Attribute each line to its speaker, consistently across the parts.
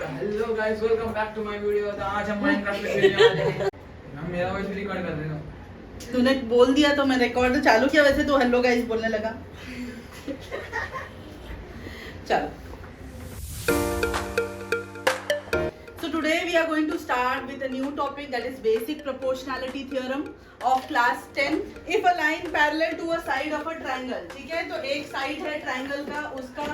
Speaker 1: Hello guys, welcome back to my video. तो आज हम माइनक्राफ्ट में खेलने वाले हैं। हम मेरा वॉइस रिकॉर्ड कर रहे हो।
Speaker 2: तूने बोल दिया तो मैं रिकॉर्ड चालू किया, वैसे तो हेलो गाइस बोलने लगा। चलो, so today we are going to start with a new topic, that is basic proportionality theorem of class 10. If a line parallel to a side of a triangle, ठीक है, तो एक साइड है triangle का, उसका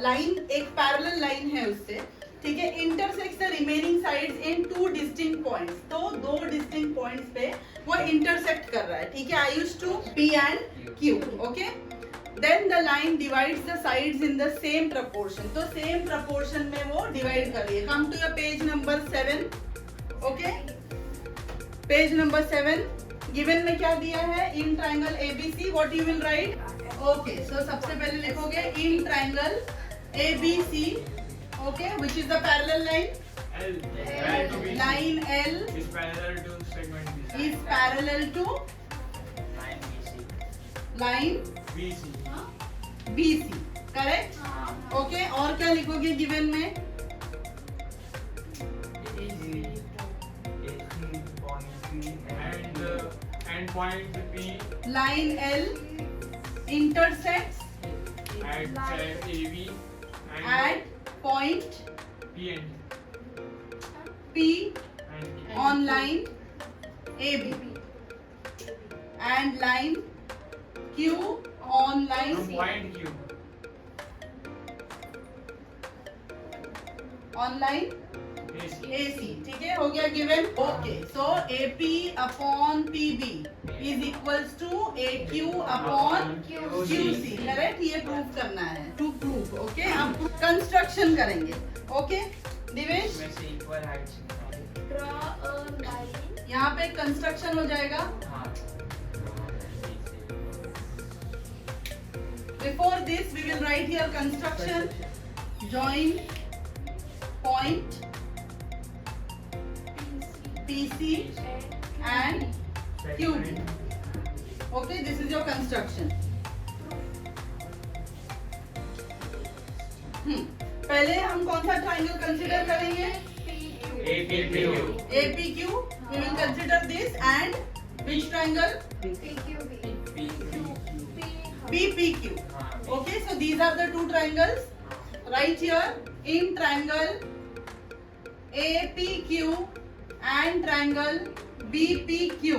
Speaker 2: लाइन एक parallel line है उससे, ठीक है, intersects the remaining sides in two distinct points, तो दो डिस्टिंक्ट पॉइंट्स पे वो इंटरसेक्ट कर रहा है, ठीक है, I used to P and Q, okay. Then the line divides the sides in the same proportion, तो same proportion में वो divide कर रही है. Come to your page number 7, okay? Page number 7, given में क्या दिया है? In triangle ABC, what you will write? Okay, so सबसे पहले लिखोगे in triangle ABC, okay, which is the parallel line?
Speaker 1: L to B.
Speaker 2: Line L
Speaker 1: is parallel to segment B.
Speaker 2: is parallel to line
Speaker 1: BC.
Speaker 2: BC, correct? Okay, और क्या लिखोगे given में? And point P. Line L intersects
Speaker 1: at AB
Speaker 2: at point
Speaker 1: P and
Speaker 2: P
Speaker 1: and
Speaker 2: on line AB and line Q on line
Speaker 1: point Q.
Speaker 2: on line AC, ठीक है, हो गया given. Okay, so AP upon PB is equals to AQ upon QC, correct? ये proof करना है, to prove, okay? हम construction करेंगे, okay? Divesh, यहाँ पे कंस्ट्रक्शन हो जाएगा. Before this, we will write here construction. Join point PC and QB. Okay, this is your construction. पहले हम कौन सा ट्राइंगल कंसीडर करेंगे? APQ. We will consider this and which triangle? BPQ. Okay, so these are the two triangles. Right here in triangle APQ and triangle BPQ.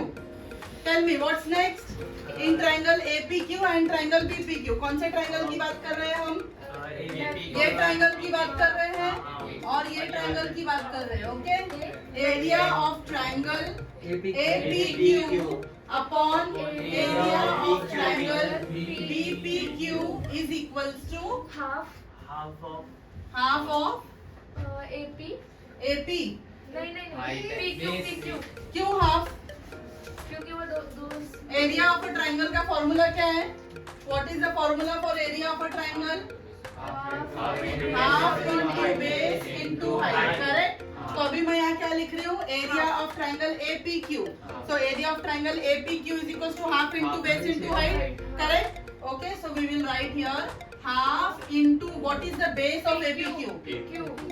Speaker 2: Tell me what's next? In triangle APQ and triangle BPQ, कौन से triangle की बात कर रहे हैं हम? ये triangle की बात कर रहे हैं और ये triangle की बात कर रहे हैं, okay? Area of triangle APQ upon area of triangle BPQ is equals to half of AP.
Speaker 3: नहीं
Speaker 2: क्यों half?
Speaker 3: क्योंकि वो दो
Speaker 2: एरिया ऑफ अ ट्राइंगल का फॉर्मूला क्या है? What is the formula for area of a triangle? Half into base into height, correct? तो अभी मैं यहाँ क्या लिख रही हूँ? Area of triangle APQ. So area of triangle APQ is equals to half into base into height, correct? Okay, so we will write here half into what is the base of APQ?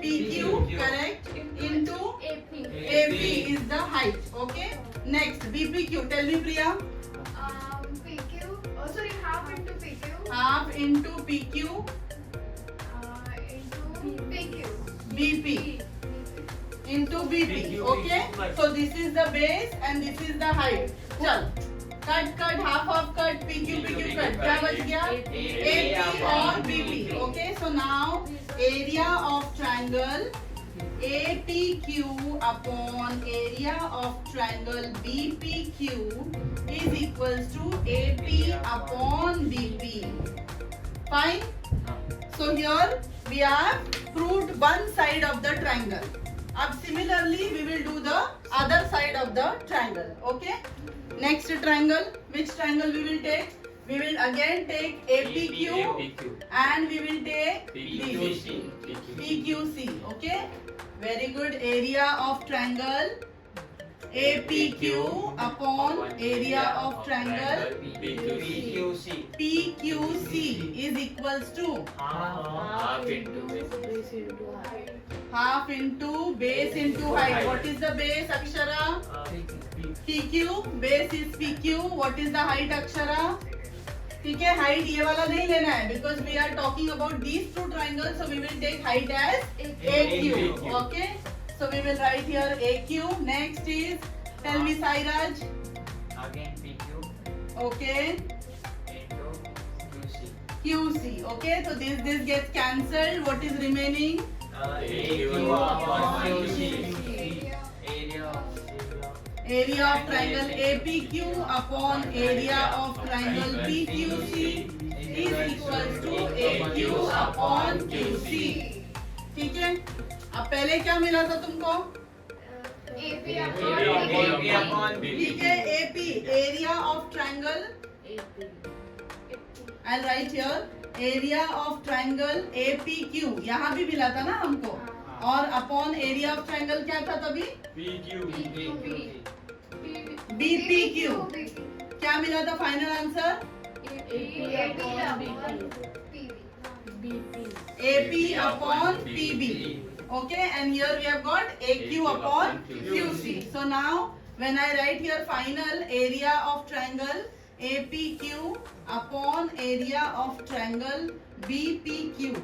Speaker 2: PQ, correct? Into AP is the height. Okay. Next BPQ. Tell me, Priya.
Speaker 3: half into PQ.
Speaker 2: Half into PQ.
Speaker 3: Into PQ.
Speaker 2: BP into BP. Okay. So this is the base and this is the height. चल. Cut half of cut PQ cut, क्या बच गया? AP और BP. Okay, so now area of triangle APQ upon area of triangle BPQ is equals to AP upon BP. Fine. So here we have proved one side of the triangle. अब similarly we will do the other side of the triangle. Okay. Next triangle, which triangle we will take? We will again take APQ and we will take PQC. Okay, very good. Area of triangle APQ upon area of triangle PQC is equals to
Speaker 4: half into base into height.
Speaker 2: half into base into height. What is the base, Akshara? PQ. Base is PQ. What is the height, Akshara? ठीक है, height ये वाला नहीं लेना है because we are talking about these two triangles, so we will take height as AQ. Okay, so we will write here AQ. Next is, tell me Sairaj.
Speaker 4: Again PQ
Speaker 2: Okay,
Speaker 4: into QC.
Speaker 2: QC. Okay, so this gets cancelled. What is remaining?
Speaker 4: AQ upon QC.
Speaker 2: Area of triangle APQ upon area of triangle PQC is equals to AQ upon QC. ठीक है, अब पहले क्या मिला था तुमको?
Speaker 3: AP
Speaker 4: upon
Speaker 2: ठीक है, AP area of triangle. I'll write here area of triangle APQ. यहाँ भी मिला था ना हमको, और अपॉन एरिया ऑफ ट्रायंगल क्या था तभी? BPQ. क्या मिला था final answer? AP upon PB. Okay, and here we have got AQ upon QC. So now when I write here final area of triangle APQ upon area of triangle BPQ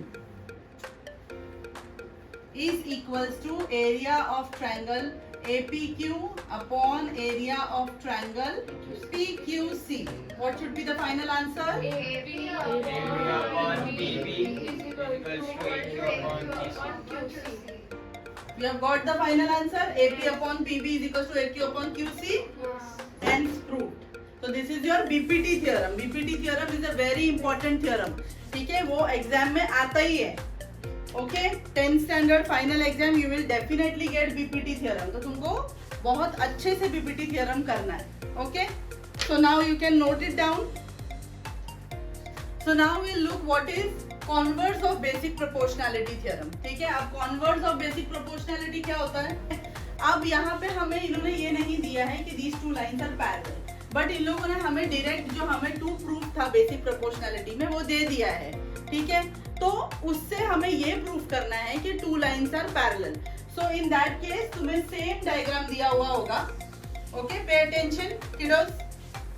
Speaker 2: is equals to area of triangle APQ upon area of triangle PQC. What should be the final answer?
Speaker 3: AP
Speaker 4: upon PB is equals to AQ upon QC.
Speaker 2: We have got the final answer. AP upon PB is equals to AQ upon QC. Hence proved. So this is your BPT theorem. BPT theorem is a very important theorem. ठीक है, वो exam में आता ही है. Okay, 10th standard final exam you will definitely get BPT theorem. तो तुमको बहुत अच्छे से बीपीटी थ्योरम करना है. Okay, so now you can note it down. So now will look what is converse of basic proportionality theorem. ठीक है, अब कॉन्वर्स ऑफ बेसिक प्रोपोर्शनैलिटी क्या होता है? अब यहाँ पे हमें इन्होंने ये नहीं दिया है कि these two lines are parallel, but इन लोगों ने हमें डायरेक्ट जो हमें टू प्रूफ था बेसिक प्रोपोर्शनैलिटी में वो दे दिया है. ठीक है, तो उससे हमें ये प्रूफ करना है कि two lines are parallel. So in that case तुम्हें सेम डायग्राम दिया हुआ होगा. Okay, pay attention kiddos.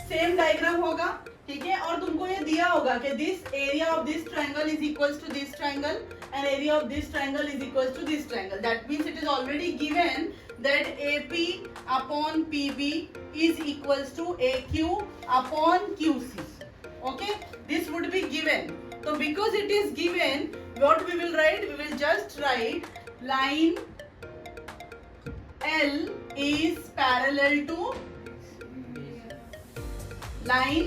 Speaker 2: Same diagram होगा. ठीक है, और तुमको ये दिया होगा कि this area of this triangle is equals to this triangle and area of this triangle is equals to this triangle. That means it is already given that AP upon PB is equals to AQ upon QC. Okay, this would be given. So because it is given, what we will write? We will just write line L is parallel to line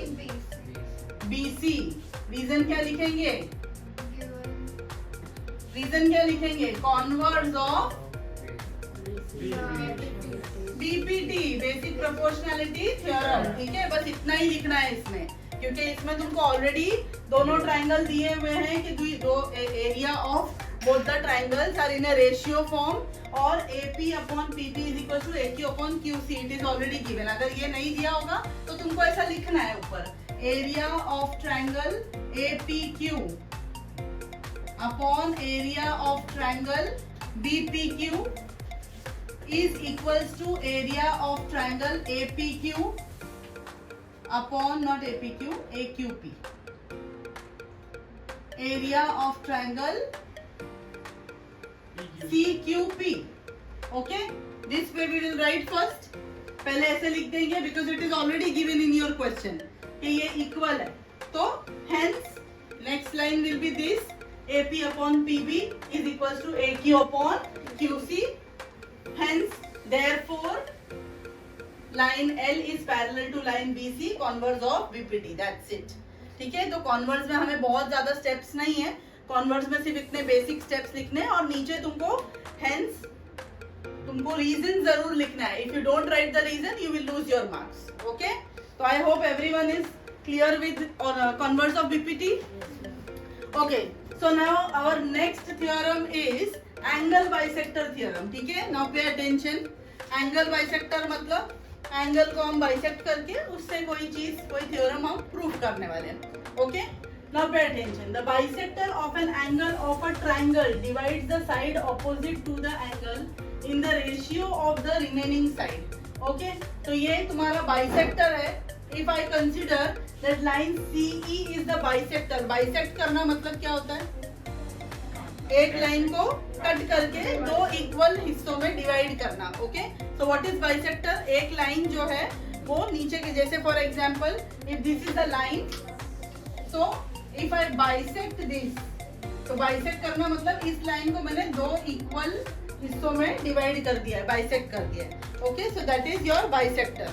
Speaker 2: BC. Reason क्या लिखेंगे? Reason क्या लिखेंगे? Converse of BPT, basic proportionality theorem. ठीक है, बस इतना ही लिखना है इसमें, क्योंकि इसमें तुमको ऑलरेडी दोनों ट्रायंगल दिए हुए हैं कि दो area of both the triangles are in a ratio form और AP upon PP is equal to AQ upon QC. It is already given. अगर ये नहीं दिया होगा तो तुमको ऐसा लिखना है ऊपर, area of triangle APQ upon area of triangle BPQ is equals to area of triangle APQ upon not APQ AQP. Area of triangle CQP. Okay, this way we will write first. पहले ऐसे लिख देंगे because it is already given in your question कि ये equal है. तो hence next line will be this, AP upon PB is equals to AQ upon QC. Hence, therefore, line L is parallel to line BC, converse of BPT. That's it. ठीक है, तो converse में हमें बहुत ज्यादा steps नहीं है. Converse में सिर्फ इतने बेसिक स्टेप्स लिखने हैं और नीचे तुमको हेंस तुमको रीजन जरूर लिखना है. If you don't write the reason you will lose your marks. Okay, तो I hope everyone is clear with converse of BPT. Okay, so now our next theorem is angle bisector theorem. ठीक है, now pay attention. Angle bisector मतलब angle को हम bisect करके उससे कोई चीज कोई थ्योरम हम प्रूव करने वाले हैं. Okay, Now pay attention. The bisector of an angle of a triangle divides the side opposite to the angle in the ratio of the remaining side. Okay? तो ये तुम्हारा bisector है. If I consider that line CE is the bisector. Bisect करना मतलब क्या होता है? एक लाइन को कट करके दो इक्वल हिस्सों में डिवाइड करना. Okay? So what is bisector? एक लाइन जो है वो नीचे के जैसे for example if this is the line, so if I bisect this, तो bisect करना मतलब इस लाइन को मैंने दो इक्वल हिस्सों में डिवाइड कर दिया है, bisect कर दिया है. Okay, so that is your bisector.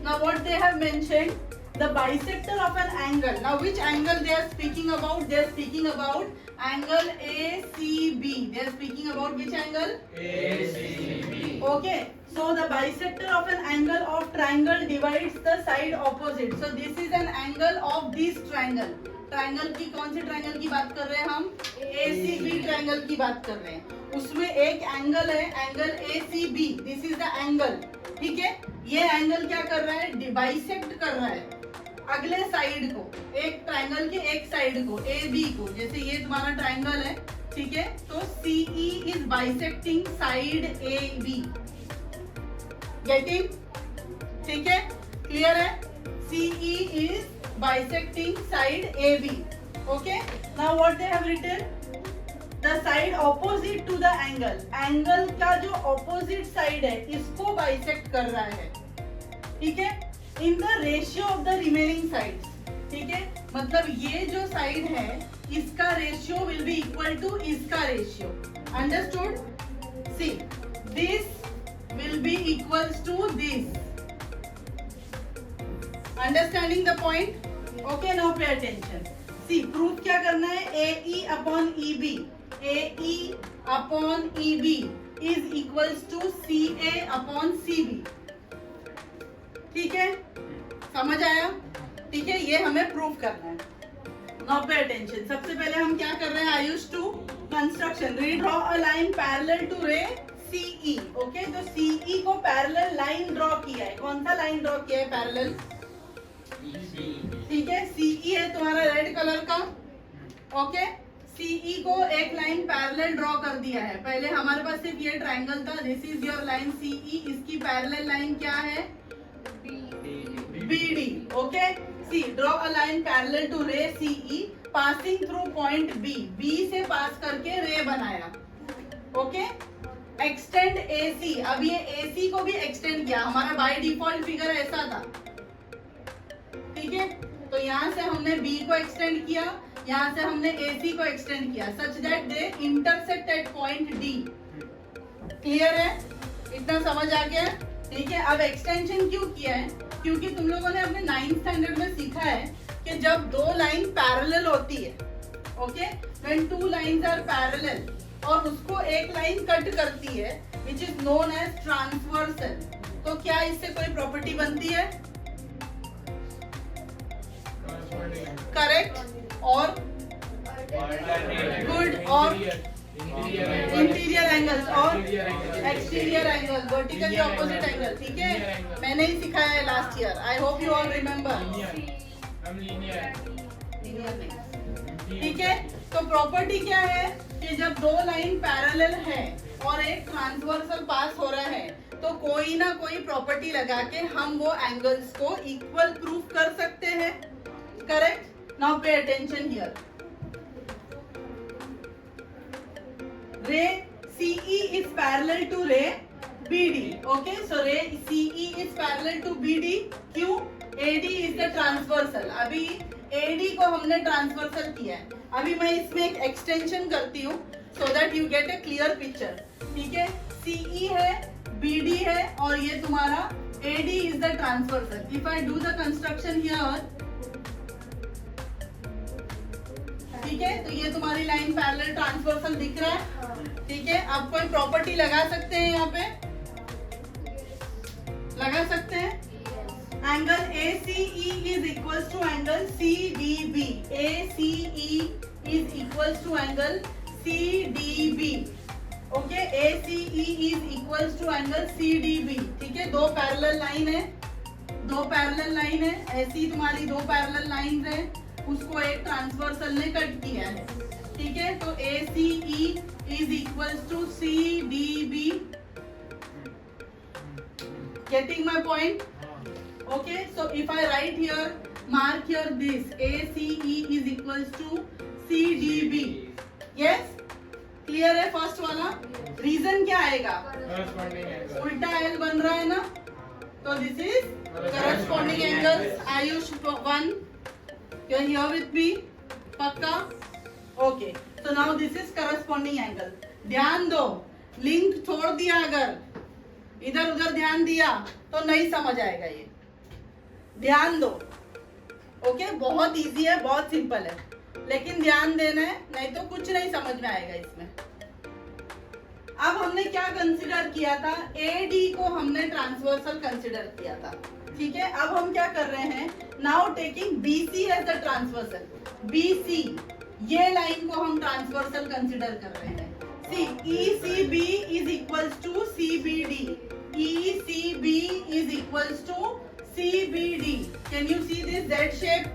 Speaker 2: Now what they have mentioned, the bisector of an angle. Now which angle they are speaking about? They are speaking about angle ACB. They are speaking about which angle?
Speaker 4: ACB.
Speaker 2: Okay, so the bisector of an angle of triangle divides the side opposite. So this is an angle of this triangle. Triangle की कौन सी triangle की बात कर रहे हैं हम? ACB triangle की बात कर रहे हैं. उसमें एक एंगल है, angle ACB. This is the angle. ठीक है, ये एंगल क्या कर रहा है? बाइसेक्ट कर रहा है अगले साइड को, एक ट्रायंगल के एक साइड को, AB को. जैसे ये तुम्हारा ट्रायंगल है, ठीक है, तो CE is bisecting side AB. Getting? ठीक है, क्लियर है? CE is bisecting side AB. Okay, now what they have written, the side opposite to the angle. Angle का जो opposite side है इसको bisect कर रहा है. ठीक है, in the ratio of the remaining sides. ठीक है, मतलब ये जो side है इसका ratio will be equal to इसका ratio. Understood? See, this will be equals to this. Understanding the point? Okay, now pay attention. See, proof क्या करना है? AE upon EB. AE upon EB is equals to CA upon CB. ठीक है, समझ आया? ठीक है, ये हमें प्रूफ करना है. Now pay attention. सबसे पहले हम क्या कर रहे हैं? आयुष to construction. Redraw a line parallel to ray CE. Okay, तो CE को पैरेलल लाइन ड्रॉ किया है. कौन सा लाइन ड्रॉ किया है पैरेलल? ठीक है, CE है तुम्हारा रेड कलर का. ओके, CE को एक लाइन पैरेलल ड्रॉ कर दिया है. पहले हमारे पास सिर्फ ये ट्रायंगल था. This is your line CE. इसकी पैरेलल लाइन क्या है? BD. Okay, see draw a line parallel to ray CE passing through point B. B से पास करके रे बनाया. Okay, extend AC. अब ये AC को भी एक्सटेंड किया. हमारा बाय डिफॉल्ट फिगर ऐसा था. ठीक है, तो यहाँ से हमने B को एक्सटेंड किया, यहाँ से हमने AC को एक्सटेंड किया, such that they intersect at point D. Clear है? इतना समझ आ गया? ठीक है, अब एक्सटेंशन क्यों किया है? क्योंकि तुम लोगों ने अपने 9th स्टैंडर्ड में सीखा है कि जब दो लाइन पैरेलल होती है, okay, when two lines are parallel और उसको एक लाइन कट करती है, which is known as transversal, तो क्या इससे कोई प्रॉपर्टी बनती है? करेक्ट और गुड और इंटीरियर एंगल्स और exterior angle, vertically opposite angle. ठीक है, मैंने ही सिखाया है last year. I hope you all remember. ठीक है, तो प्रॉपर्टी क्या है कि जब दो लाइन पैरेलल है और एक ट्रांसवर्सल पास हो रहा है तो कोई ना कोई प्रॉपर्टी लगा के हम वो एंगल्स को इक्वल प्रूफ कर सकते हैं. Correct? Now pay attention here. Ray CE is parallel to ray BD. Okay, so ray CE is parallel to BD. क्यों? AD is the transversal. अभी AD को हमने ट्रांसवर्सल किया है. अभी मैं इसमें एक एक्सटेंशन करती हूँ so that you get a clear picture. ठीक है, CE है, BD है और ये तुम्हारा AD is the transversal. If I do the construction here, ठीक है, तो ये तुम्हारी लाइन पैरेलल ट्रांसवर्सल दिख रहा है. ठीक है, अब कोई प्रॉपर्टी लगा सकते हैं, यहाँ पे लगा सकते हैं. Angle ACE is equals to angle CDB. ACE is equals to angle CDB. Okay, ACE is equals to angle CDB. ठीक है, दो पैरेलल लाइन है, दो पैरेलल लाइन है, ऐसी तुम्हारी दो पैरेलल लाइंस है. उसको एक ट्रांसवर्सल ने कट किया है, ठीक है। तो ACE is equals to CDB. Getting my point? Okay, so if I write here, mark here this ACE is equals to CDB. Yes? Clear है फर्स्ट वाला? रीजन क्या आएगा? उल्टा एल बन रहा है ना, तो this is corresponding angles. Ayush 1, you are here with me? पक्का? Okay, so now this is corresponding angle. ध्यान दो, लिंक छोड़ दिया, अगर इधर उधर ध्यान दिया तो नहीं समझ आएगा ये. ध्यान दो. ओके, बहुत इजी है, बहुत सिंपल है, लेकिन ध्यान देना है, नहीं तो कुछ नहीं समझ में आएगा इसमें. अब हमने क्या कंसीडर किया था? AD को हमने ट्रांसवर्सल कंसीडर किया था, ठीक है. अब हम क्या कर रहे हैं? Now taking BC as the transversal. BC, ये लाइन को हम ट्रांसवर्सल कंसीडर कर रहे हैं. See ECB is equals to CBD. ECB is equals to CBD. Can you see this Z shape?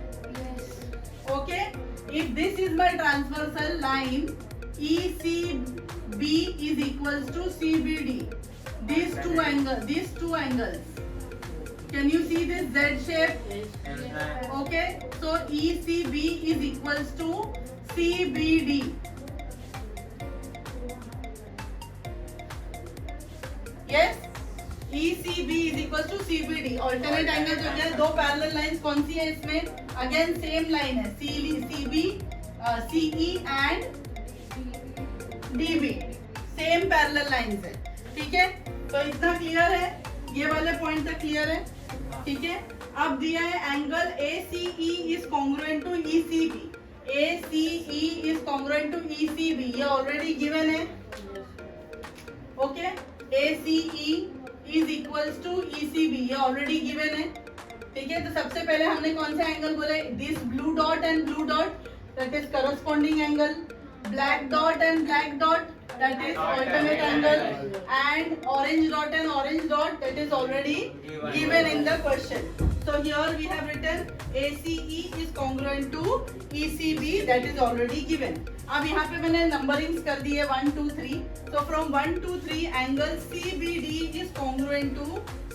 Speaker 2: Okay. If this is my transversal line, ECB is equals to CBD. These two angles. Can you see this Z shape? Okay. So ECB is equals to CBD. Yes. ECB is equals to CBD. Alternate angle जो है, दो parallel lines कौन सी है इसमें? Again same line है, CB, CE and DB, same parallel lines है, ठीक है. तो इतना क्लियर है, ये वाले पॉइंट तक क्लियर है, ठीक है. अब दिया है angle ACE is congruent to ECB. ACE is congruent to ECB, ये ऑलरेडी गिवन है. Okay, ACE is equals to ECB, ये ऑलरेडी गिवन है, ठीक है. तो सबसे पहले हमने कौन सा एंगल बोले? This blue dot and blue dot, that is corresponding angle. Black dot and black dot, that is alternate angle. And orange dot and orange dot, that is already given in the question. So here we have written ACE is congruent to ECB, that is already given. अब यहाँ पे मैंने numberings कर दी है 1, 2, 3. So from 1 to 3 angle CBD is congruent to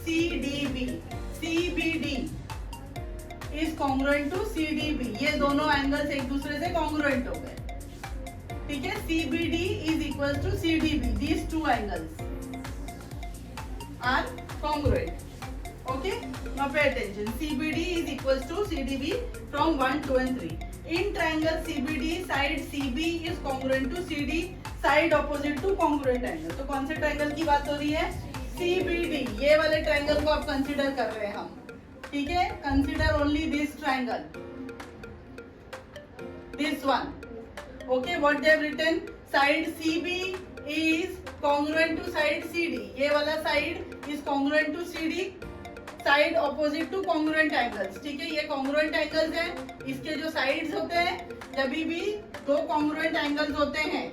Speaker 2: CDB. CBD is congruent to CDB. ये दोनों angles एक दूसरे से congruent हो गए, ठीक है. CBD is equals to CDB. These two angles are congruent. Okay, now pay attention. CBD is equals to CDB from 1, 2 and 3. In triangle CBD, side CB is congruent to CD, side opposite to congruent angle. तो कौन से triangle की बात हो रही है? CBD. ये वाले ट्रायंगल को आप कंसीडर कर रहे हैं हम, ठीक है. Consider only this triangle, this one. Okay, what they have written? Side CB is congruent to side CD. ये वाला side is congruent to CD. Side opposite two congruent angles, ठीक है. ये कॉन्ग्रुएंट एंगल्स हैं. इसके जो साइड्स होते हैं, जब भी दो कॉन्ग्रुएंट एंगल्स होते हैं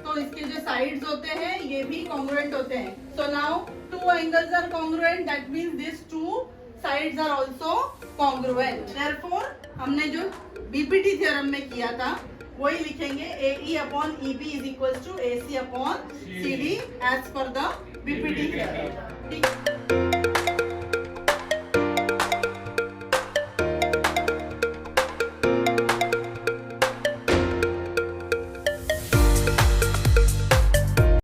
Speaker 2: तो इसके जो साइड्स होते हैं ये भी कॉन्ग्रुएंट होते हैं. So now two angles are congruent, that means this two sides are also congruent. Therefore हमने जो बीपीटी थ्योरम में किया था वही लिखेंगे. AE upon EB is equals to AC upon CD as per the BPT theorem, ठीक है.